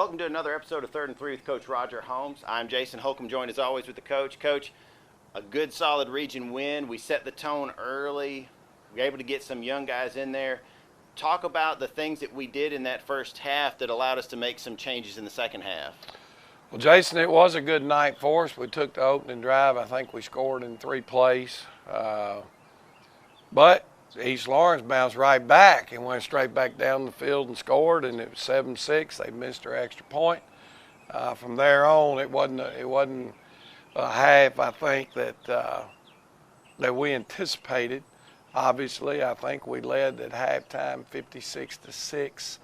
Welcome to another episode of 3rd and 3 with Coach Roger Holmes. I'm Jason Holcomb, joined as always with the coach. Coach, a good solid region win. We set the tone early. We were able to get some young guys in there. Talk about the things that we did in that first half that allowed us to make some changes in the second half. Well, Jason, it was a good night for us. We took the opening drive. I think we scored in 3 plays. But East Lawrence bounced right back and went straight back down the field and scored, and it was 7-6. They missed their extra point. From there on, it wasn't a half, I think, that we anticipated. Obviously, I think we led at halftime 56-6.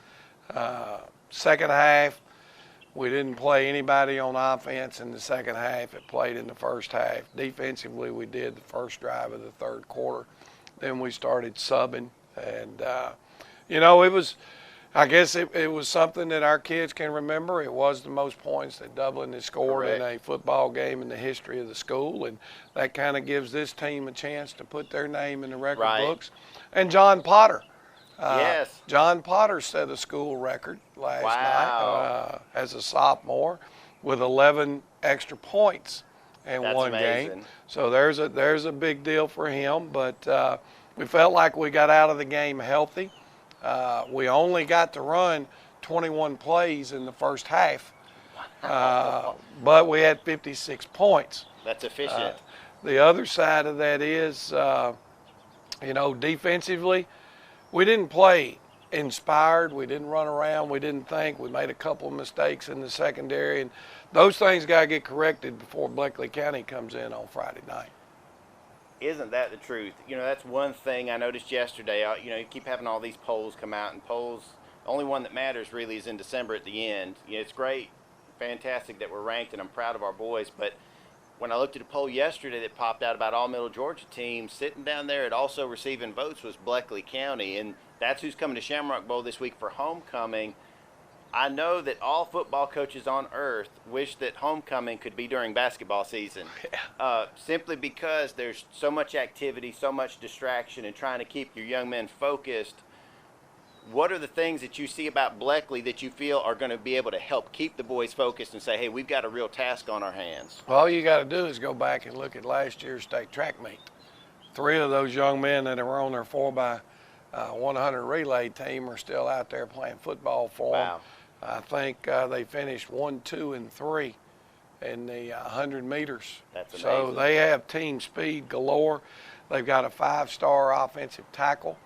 Second half, we didn't play anybody on offense in the second half. It played in the first half. Defensively, we did the first drive of the third quarter. Then we started subbing, and it was, I guess it was something that our kids can remember. It was the most points that Dublin has scored in a football game in the history of the school, and that kind of gives this team a chance to put their name in the record books. And John Potter. Yes. John Potter set a school record last night as a sophomore with 11 extra points in one game. So there's a big deal for him, but we felt like we got out of the game healthy. We only got to run 21 plays in the first half, but we had 56 points. That's efficient. The other side of that is, defensively, we didn't play inspired. We didn't run around. We didn't think. We made a couple of mistakes in the secondary, and those things got to get corrected before Bleckley County comes in on Friday night. Isn't that the truth? That's one thing I noticed yesterday. You keep having all these polls come out, and polls, the only one that matters really is in December at the end. It's great, fantastic that we're ranked, and I'm proud of our boys, but when I looked at a poll yesterday that popped out about all Middle Georgia teams, sitting down there and also receiving votes was Bleckley County, and that's who's coming to Shamrock Bowl this week for homecoming. I know that all football coaches on earth wish that homecoming could be during basketball season, simply because there's so much activity, so much distraction, and trying to keep your young men focused. What are the things that you see about Bleckley that you feel are going to be able to help keep the boys focused and say, hey, we've got a real task on our hands? Well, all you got to do is go back and look at last year's state track meet. 3 of those young men that were on their 4x100 relay team are still out there playing football for them. I think they finished 1, 2, and 3 in the 100 meters. That's amazing. So they have team speed galore. They've got a 5-star offensive tackle.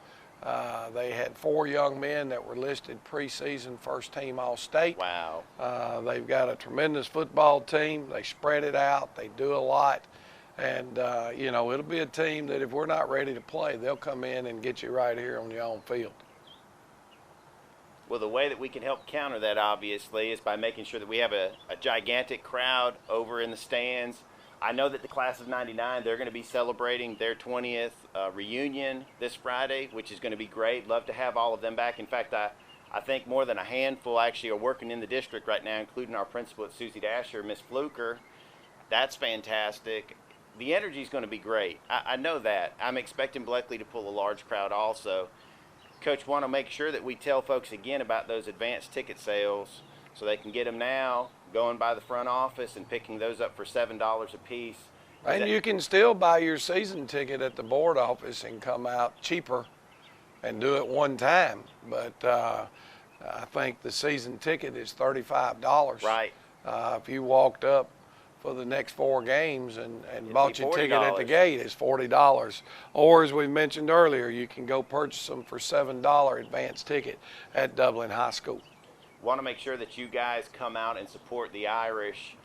They had 4 young men that were listed preseason first team All-State. Wow. They've got a tremendous football team. They spread it out. They do a lot. And, it'll be a team that if we're not ready to play, they'll come in and get you right here on your own field. Well, the way that we can help counter that, obviously, is by making sure that we have a gigantic crowd over in the stands. I know that the class of '99, they're going to be celebrating their 20th reunion this Friday, which is going to be great. Love to have all of them back. In fact, I think more than a handful actually are working in the district right now, including our principal at Susie Dasher, Miss Fluker. That's fantastic. The energy is going to be great. I know that. I'm expecting Bleckley to pull a large crowd also. Coach, want to make sure that we tell folks again about those advanced ticket sales so they can get them now, going by the front office and picking those up for $7 a piece. And you can still buy your season ticket at the board office and come out cheaper and do it one time. But I think the season ticket is $35. Right. If you walked up for the next 4 games and bought your ticket at the gate, it's $40. Or as we mentioned earlier, you can go purchase them for $7 advance ticket at Dublin High School. Want to make sure that you guys come out and support the Irish.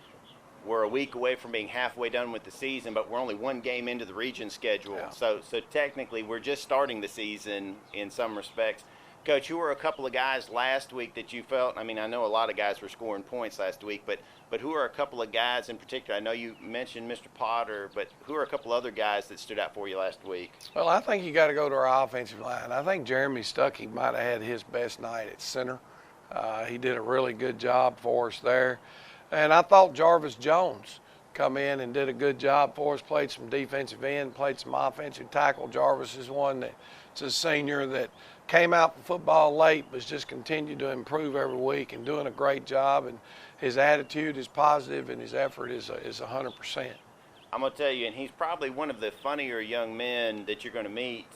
We're a week away from being halfway done with the season, but we're only 1 game into the region schedule. Yeah. So technically we're just starting the season in some respects. Coach, who were a couple of guys last week that you felt, I know a lot of guys were scoring points last week, but who are a couple of guys in particular? I know you mentioned Mr. Potter, but who are a couple other guys that stood out for you last week? Well, I think you got to go to our offensive line. I think Jeremy Stuckey might have had his best night at center. He did a really good job for us there. And I thought Jarvis Jones come in and did a good job for us, played some defensive end, played some offensive tackle. Jarvis is one that It's a senior that came out from football late, but just continued to improve every week and doing a great job. And his attitude is positive, and his effort is 100%. I'm going to tell you, and he's probably one of the funnier young men that you're going to meet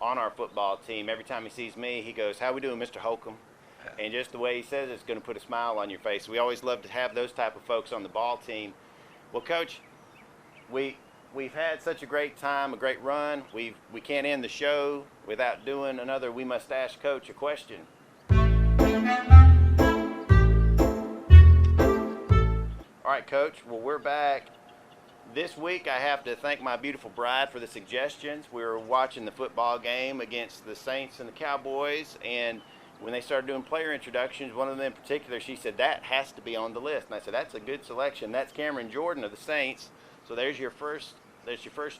on our football team. Every time he sees me, he goes, "How we doing, Mr. Holcomb?" And just the way he says it's going to put a smile on your face. We always love to have those type of folks on the ball team. Well, Coach, we've had such a great time, a great run. We can't end the show without doing another We Must Ask Coach a question. All right, Coach. Well, we're back. This week I have to thank my beautiful bride for the suggestions. We were watching the football game against the Saints and the Cowboys, and when they started doing player introductions, one of them in particular, she said, "That has to be on the list." And I said, "That's a good selection. That's Cameron Jordan of the Saints." So there's your first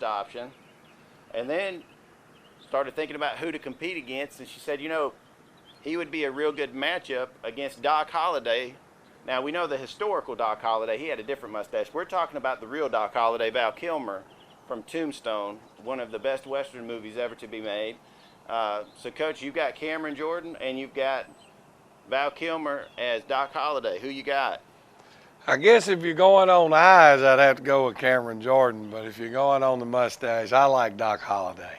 option. And then started thinking about who to compete against, and she said, he would be a real good matchup against Doc Holliday. Now, we know the historical Doc Holliday. He had a different mustache. We're talking about the real Doc Holliday, Val Kilmer from Tombstone, one of the best Western movies ever to be made. So, Coach, you've got Cameron Jordan and you've got Val Kilmer as Doc Holliday. Who you got? I guess if you're going on eyes, I'd have to go with Cameron Jordan. But if you're going on the mustache, I like Doc Holliday.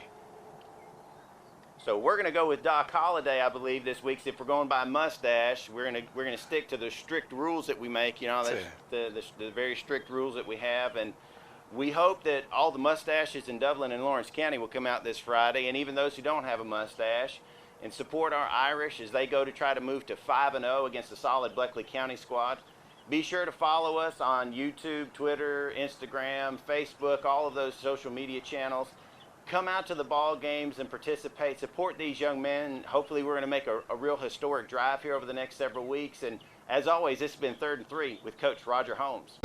So we're going to go with Doc Holliday, I believe, this week. If we're going by mustache, we're going to stick to the strict rules that we make. That's the very strict rules that we have, and we hope that all the mustaches in Dublin and Lawrence County will come out this Friday, and even those who don't have a mustache, and support our Irish as they go to try to move to 5-0 against a solid Bleckley County squad. Be sure to follow us on YouTube, Twitter, Instagram, Facebook, all of those social media channels. Come out to the ball games and participate. Support these young men. Hopefully we're going to make a real historic drive here over the next several weeks. And as always, this has been 3rd and 3 with Coach Roger Holmes.